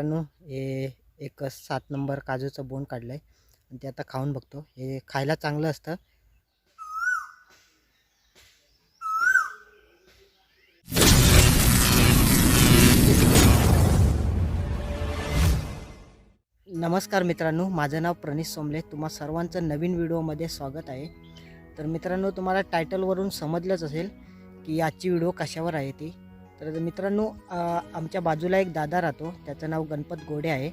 मित्रांनो, हे एक 7 नंबर काजूचं बोंड काढलं आहे आणि ते आता खाऊन बघतो. हे खायला चांगलं असतं. नमस्कार मित्रांनो, माझं नाव प्रणित सोमले. तुम्हा सर्वांचं नवीन व्हिडिओमध्ये स्वागत आहे. तर मित्रांनो, तुम्हाला टायटलवरून समजलंच असेल की आजची व्हिडिओ कशावर आहे ती. तर मित्रांनो, आमच्या बाजूला एक दादा राहतो, त्याचं नाव गणपत गोडे आहे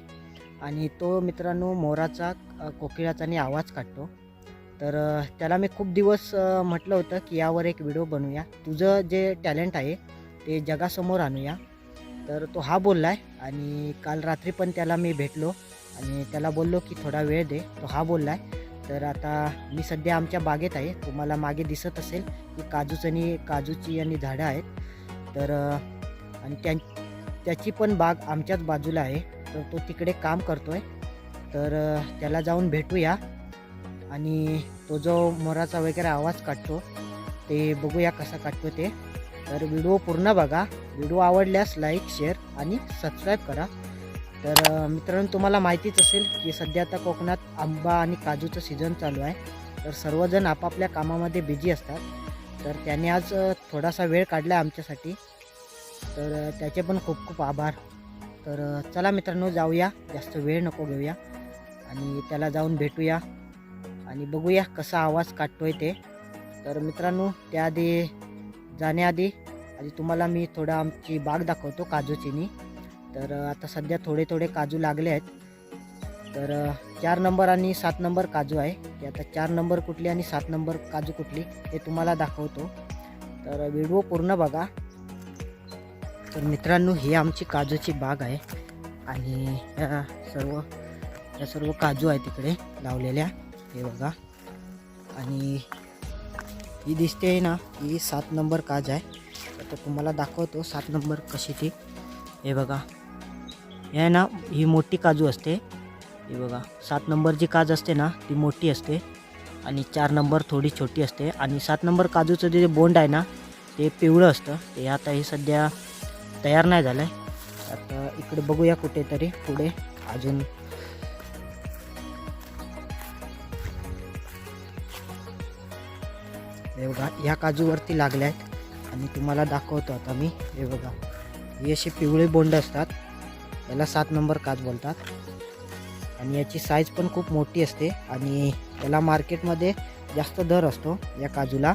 आणि तो मित्रांनो मोराचा कोकिळाचा आणि आवाज काढतो. तर त्याला मी खूप दिवस म्हटलं होतं की यावर एक व्हिडिओ बनवूया, तुझं जे टॅलेंट आहे ते जगासमोर आणूया. तर तो हा बोलला आहे आणि काल रात्री पण त्याला मी भेटलो आणि त्याला बोललो की थोडा वेळ दे. तो हा बोलला आहे. तर आता मी सध्या आमच्या बागेत आहे. तुम्हाला मागे दिसत असेल की काजूची आणि झाडं आहेत. तर आणि त्याची पण बाग आमच्याच बाजूला आहे. तर तो तिकडे काम करतो आहे. तर त्याला जाऊन भेटूया आणि तो जो मोराचा वगैरे आवाज काढतो ते बघूया कसा काढतो ते. तर व्हिडिओ पूर्ण बघा. व्हिडिओ आवडल्यास लाईक, शेअर आणि सबस्क्राईब करा. तर मित्रांनो, तुम्हाला माहितीच असेल की सध्या आता कोकणात आंबा आणि काजूचं सीझन चालू आहे. तर सर्वजण आपापल्या कामामध्ये बिझी असतात. तर त्याने आज थोडासा वेळ काढला आमच्यासाठी. तर त्याचे पण खूप खूप आभार. तर चला मित्रांनो, जाऊया, जास्त वेळ नको घेऊया आणि त्याला जाऊन भेटूया आणि बघूया कसा आवाज काढतोय ते. तर मित्रांनो, त्याआधी जाण्याआधी तुम्हाला मी थोडं आमची बाग दाखवतो काजूचीनी. तर आता सध्या थोडे थोडे काजू लागले आहेत. तर 4 नंबर आणि 7 नंबर काजू आहे. ते आता 4 नंबर कुठली आणि 7 नंबर काजू कुठली हे तुम्हाला दाखवतो. तर व्हिडिओ पूर्ण बघा. तर मित्रांनो, ही आमची काजूची बाग आहे आणि या सर्व काजू आहे तिकडे लावलेल्या, हे बघा. आणि ही दिसते ना, ही 7 नंबर काज आहे. तर तुम्हाला दाखवतो 7 नंबर कशी ती. हे बघा, हे ना, ही मोठी काजू असते. हे बघा, 7 नंबर जी काज असते ना ती मोठी असते आणि 4 नंबर थोडी छोटी असते. आणि 7 नंबर काजूचं जे बोंड आहे ना ते पिवळं असतं. ते आता हे सध्या तयार नाही झालं आहे. आता इकडे बघूया कुठेतरी पुढे अजून. हे बघा, ह्या काजूवरती लागल्या आहेत आणि तुम्हाला दाखवतो आता मी. हे बघा, हे असे पिवळे बोंड असतात, याला 7 नंबर काज बोलतात. आणि याची साईज पण खूप मोठी असते आणि याला मार्केटमध्ये जास्त दर असतो या काजूला.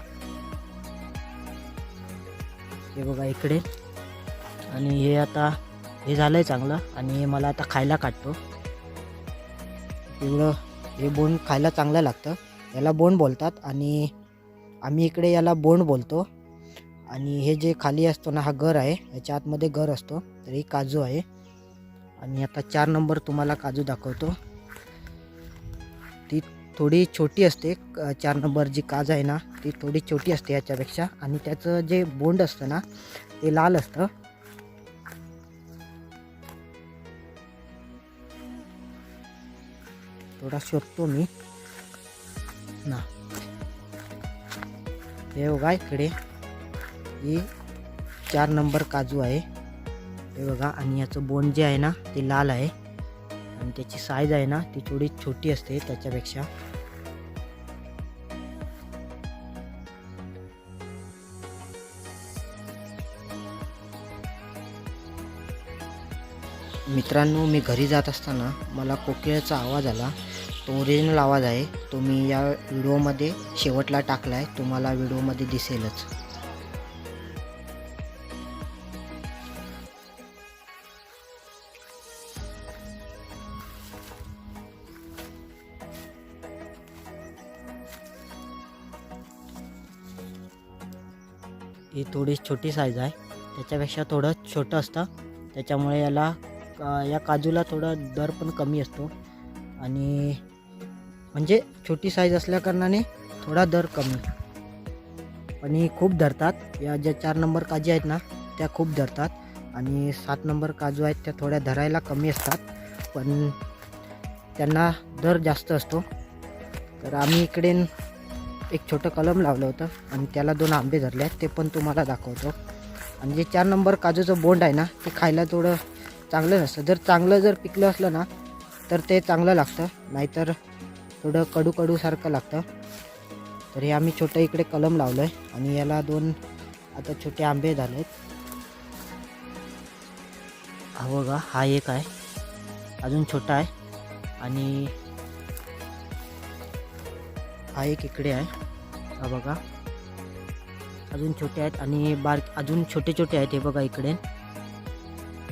हे बघा इकडे. आणि हे आता हे झालं आहे चांगलं आणि मला आता खायला काढतो. पिवळं हे बोंड खायला चांगलं लागतं. याला बोंड बोलतात आणि आम्ही इकडे याला बोंड बोलतो. आणि हे जे खाली असतो ना, हा गर आहे, याच्या आतमध्ये गर असतो. तर ही काजू आहे. आणि आता 4 नंबर तुम्हाला काजू दाखवतो. ती थोडी छोटी असते. 4 नंबर जी काज आहे ना ती थोडी छोटी असते याच्यापेक्षा. आणि त्याचं जे बोंड असतं ना ते लाल असतं. थोडा शोधतो मी ना. हे बघा इकडे, ही 4 नंबर काजू आहे. हे बघा, आणि याचं बोंड जे आहे ना ते लाल आहे आणि त्याची साईज आहे ना ती थोडी छोटी असते त्याच्यापेक्षा. मित्रांनो, मी घरी जात असताना मला कोकिळाचा आवाज आला. तो ओरिजिनल आवाज आहे. तो मी या व्हिडिओमध्ये शेवटला टाकला आहे, तुम्हाला व्हिडिओमध्ये दिसेलच. ही थोडी छोटी साईज आहे, त्याच्यापेक्षा थोडं छोटं असतं. त्याच्यामुळे या काजूला थोडा दर पण कमी असतो. आणि म्हणजे छोटी साईज असल्याकारणाने थोडा दर कमी. आणि खूप धरतात. या ज्या 4 नंबर काजू आहेत ना त्या खूप धरतात. आणि 7 नंबर काजू आहेत त्या थोड्या धरायला कमी असतात, पण त्यांना दर जास्त असतो. तर आम्ही इकडे एक छोटं कलम लावलं होतं आणि त्याला 2 आंबे धरले आहेत, ते पण तुम्हाला दाखवतो. आणि जे 4 नंबर काजूचं बोंड आहे ना ते खायला थोडं चांगलं नसतं. जर चांगलं जर पिकलं असलं ना तर ते चांगलं लागतं, नाहीतर थोडं कडू कडूसारखं लागतं. तर हे आम्ही छोटं इकडे कलम लावलं आहे आणि याला 2 आता छोटे आंबे झाले आहेत. हा बघा, हा एक आहे, अजून छोटा आहे आणि हा एक इकडे आहे. हा बघा, अजून छोटे आहेत आणि अजून छोटे छोटे आहेत. हे बघा इकडे,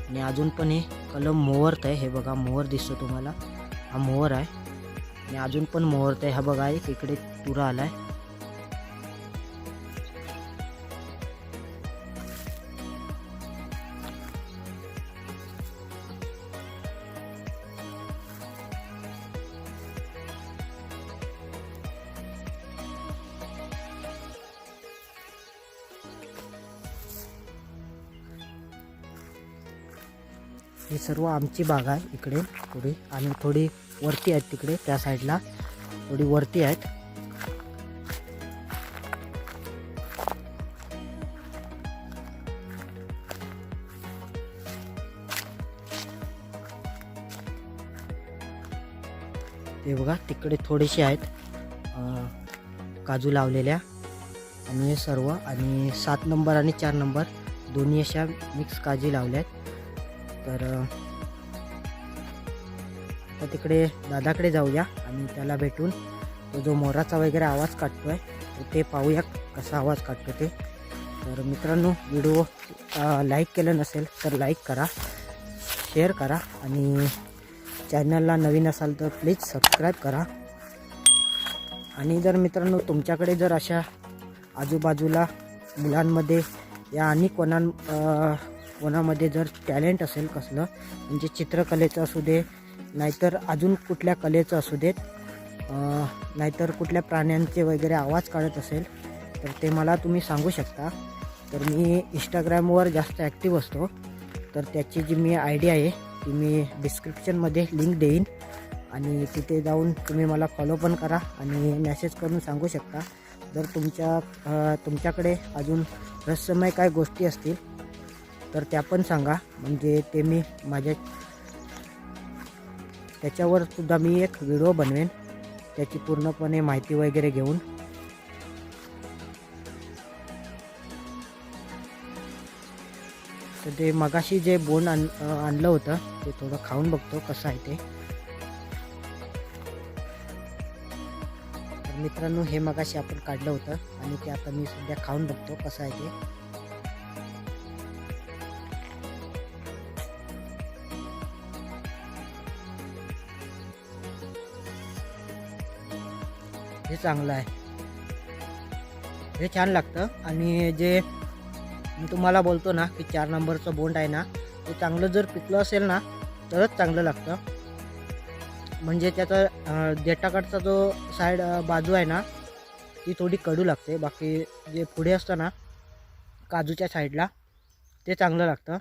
आणि अजून पण हे कलम मोहरत आहे. हे बघा मोहर दिसतो तुम्हाला, हा मोहर आहे आणि अजून पण मोहरत आहे. हा बघा एक इकडे तुरा आलाय. ही सर्व आमची बाग आहे इकडे थोडी, आणि थोडी वरती आहेत तिकडे त्या साईडला, थोडी वरती आहेत. ते बघा तिकडे थोडेसे आहेत काजू लावलेल्या, आणि हे सर्व, आणि 7 नंबर आणि 4 नंबर दोन्ही अशा मिक्स काजू लावल्या आहेत. तर आता तिकडे दादाकडे जाऊया आणि त्याला भेटून तो जो मोराचा वगैरे आवाज काढतोय ते पाहूया कसा आवाज काढतो ते. तर मित्रांनो, व्हिडिओ लाईक केलं नसेल तर लाईक करा, शेअर करा, आणि चॅनलला नवीन असाल तर प्लीज सबस्क्राईब करा. आणि जर मित्रांनो तुमच्याकडे जर अशा आजूबाजूला मुलांमध्ये या आणि कोणामध्ये जर टॅलेंट असेल कसलं, म्हणजे चित्रकलेचं असू दे, नाहीतर अजून कुठल्या कलेचं असू देत, नाहीतर कुठल्या प्राण्यांचे वगैरे आवाज काढत असेल तर ते मला तुम्ही सांगू शकता. तर मी इंस्टाग्रामवर जास्त ॲक्टिव्ह असतो, तर त्याची जी मी आयडी आहे ती मी डिस्क्रिप्शनमध्ये लिंक देईन, आणि तिथे जाऊन तुम्ही मला फॉलो पण करा आणि मेसेज करून सांगू शकता. जर तुमच्याकडे अजून रहस्यमय काय गोष्टी असतील तर त्या पण सांगा, म्हणजे ते मी त्याच्यावर सुद्धा मी एक व्हिडिओ बनवेन, त्याची पूर्णपणे माहिती वगैरे घेऊन. तर ते मगाशी जे बोंड आणलं होतं ते थोडं खाऊन बघतो कसं आहे ते. तर मित्रांनो, हे मगाशी आपण काढलं होतं आणि ते आता मी सध्या खाऊन बघतो कसं आहे ते. हे चांगलं आहे, हे छान लागतं. आणि जे मी तुम्हाला बोलतो ना की 4 नंबरचं बोंड आहे ना, ते चांगलं जर पिकलं असेल ना तरच चांगलं लागतं. म्हणजे त्याचा देठाकडचा जो साईड बाजू आहे ना ती थोडी कडू लागते, बाकी जे पुढे असतं ना काजूच्या साईडला ते चांगलं लागतं.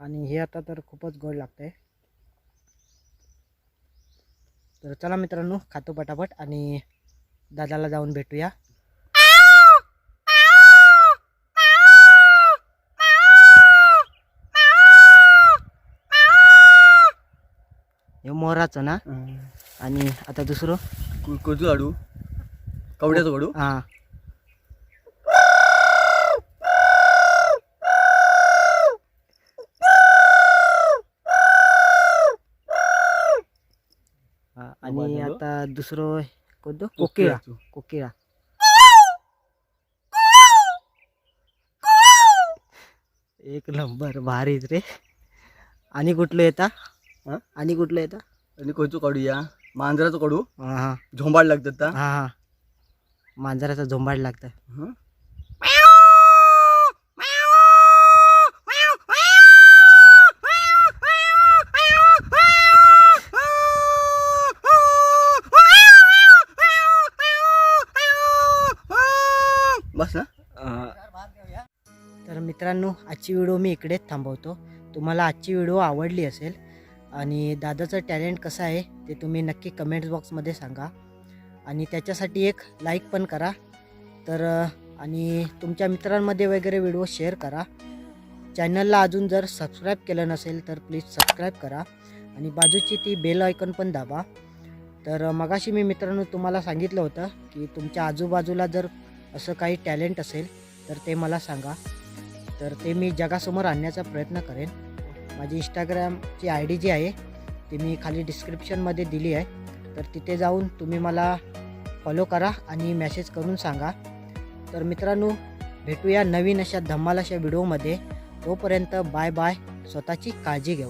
आणि हे आता तर खूपच गोड लागतंय. तर चला मित्रांनो, खातो पटापट आणि दादाला जाऊन भेटूया. हे मोराचं ना, आणि आता दुसरं कोणतं काढू? कवड्याचं काढू? हां, आणि आता दुसरं कोणतं? कोकिळा. कोकिळा एक नंबर, भारीच रे. आणि कुठलं येता? आणि कुठलं येतं? आणि कोणतं काढूया? मांजराचं काढू? हां हां झोंबाड लागतात का? हां हां, मांजराचा झोंबाड लागतं. बस ना. तर मित्रांनो, आजची व्हिडिओ मी इकडेच थांबवतो. तुम्हाला आजची व्हिडिओ आवडली असेल आणि दादाचं टॅलेंट कसं आहे ते तुम्ही नक्की कमेंट्स बॉक्समध्ये सांगा, आणि त्याच्यासाठी एक लाईक पण करा. तर आणि तुमच्या मित्रांमध्ये वगैरे व्हिडिओ शेअर करा. चॅनलला अजून जर सबस्क्राईब केलं नसेल तर प्लीज सबस्क्राईब करा आणि बाजूची ती बेल आयकॉन पण दाबा. तर मगाशी मी मित्रांनो तुम्हाला सांगितलं होतं की तुमच्या आजूबाजूला जर असं काही टॅलेंट असेल तर ते मला सांगा, तर ते मी जगासमोर आणण्याचा प्रयत्न करेन. माझी इंस्टाग्रामची ID जी आहे ती मी खाली डिस्क्रिप्शनमध्ये दिली आहे, तर तिथे जाऊन तुम्ही मला फॉलो करा आणि मेसेज करून सांगा. तर मित्रांनो भेटूया नवीन अशा धमाल अशा व्हिडिओमध्ये. तोपर्यंत बाय बाय. स्वतःची काळजी घ्या.